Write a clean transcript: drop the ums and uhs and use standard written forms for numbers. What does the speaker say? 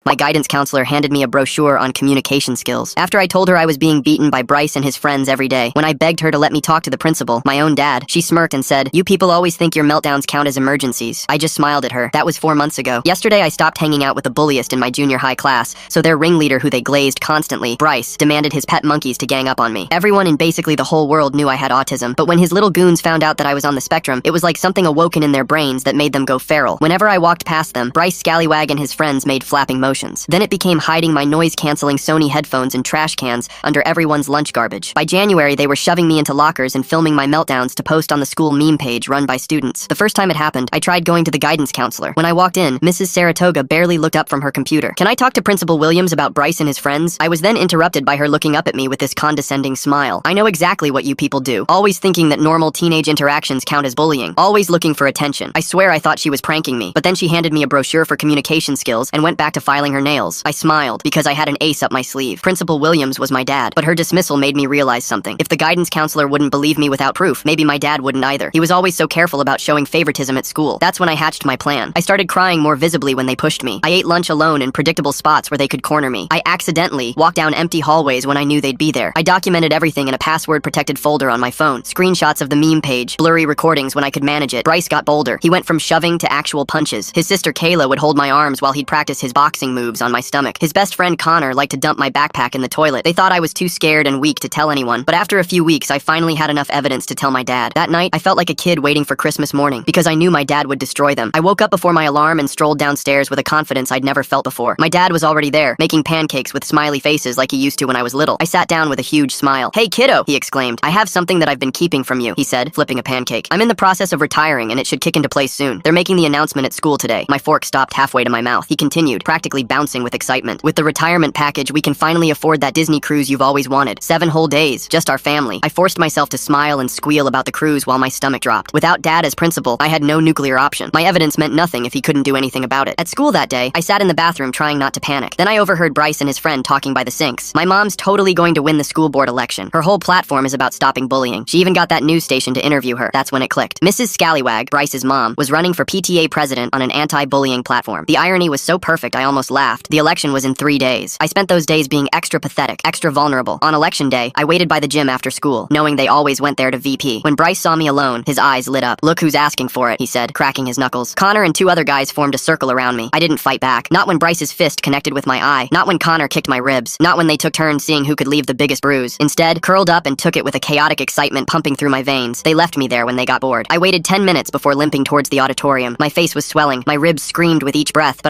My guidance counselor handed me a brochure on communication skills. After I told her I was being beaten by Bryce and his friends every day, when I begged her to let me talk to the principal, my own dad, she smirked and said, "You people always think your meltdowns count as emergencies." I just smiled at her. That was 4 months ago. Yesterday I stopped hanging out with the bulliest in my junior high class, so their ringleader who they glazed constantly, Bryce, demanded his pet monkeys to gang up on me. Everyone in basically the whole world knew I had autism, but when his little goons found out that I was on the spectrum, it was like something awoken in their brains that made them go feral. Whenever I walked past them, Bryce Scallywag and his friends made flapping motions. Then it became hiding my noise-canceling Sony headphones in trash cans under everyone's lunch garbage. By January, they were shoving me into lockers and filming my meltdowns to post on the school meme page run by students. The first time it happened, I tried going to the guidance counselor. When I walked in, Mrs. Saratoga barely looked up from her computer. "Can I talk to Principal Williams about Bryce and his friends?" I was then interrupted by her looking up at me with this condescending smile. "I know exactly what you people do. Always thinking that normal teenage interactions count as bullying. Always looking for attention." I swear I thought she was pranking me, but then she handed me a brochure for communication skills and went back to filing her nails. I smiled because I had an ace up my sleeve. Principal Williams was my dad, but her dismissal made me realize something. If the guidance counselor wouldn't believe me without proof, maybe my dad wouldn't either. He was always so careful about showing favoritism at school. That's when I hatched my plan. I started crying more visibly when they pushed me. I ate lunch alone in predictable spots where they could corner me. I accidentally walked down empty hallways when I knew they'd be there. I documented everything in a password-protected folder on my phone. Screenshots of the meme page, blurry recordings when I could manage it. Bryce got bolder. He went from shoving to actual punches. His sister Kayla would hold my arms while he'd practice his boxing moves on my stomach. His best friend Connor liked to dump my backpack in the toilet. They thought I was too scared and weak to tell anyone, but after a few weeks, I finally had enough evidence to tell my dad. That night, I felt like a kid waiting for Christmas morning because I knew my dad would destroy them. I woke up before my alarm and strolled downstairs with a confidence I'd never felt before. My dad was already there, making pancakes with smiley faces like he used to when I was little. I sat down with a huge smile. "Hey kiddo," he exclaimed. "I have something that I've been keeping from you," he said, flipping a pancake. "I'm in the process of retiring and it should kick into place soon. They're making the announcement at school today." My fork stopped halfway to my mouth. He continued, practically bouncing with excitement. "With the retirement package, we can finally afford that Disney cruise you've always wanted. 7 whole days, just our family." I forced myself to smile and squeal about the cruise while my stomach dropped. Without dad as principal, I had no nuclear option. My evidence meant nothing if he couldn't do anything about it. At school that day, I sat in the bathroom trying not to panic. Then I overheard Bryce and his friend talking by the sinks. "My mom's totally going to win the school board election. Her whole platform is about stopping bullying. She even got that news station to interview her." That's when it clicked. Mrs. Scallywag, Bryce's mom, was running for PTA president on an anti-bullying platform. The irony was so perfect I almost laughed. The election was in 3 days. I spent those days being extra pathetic, extra vulnerable. On election day, I waited by the gym after school, knowing they always went there to VP. When Bryce saw me alone, his eyes lit up. "Look who's asking for it," he said, cracking his knuckles. Connor and 2 other guys formed a circle around me. I didn't fight back. Not when Bryce's fist connected with my eye. Not when Connor kicked my ribs. Not when they took turns seeing who could leave the biggest bruise. Instead, curled up and took it with a chaotic excitement pumping through my veins. They left me there when they got bored. I waited 10 minutes before limping towards the auditorium. My face was swelling. My ribs screamed with each breath, but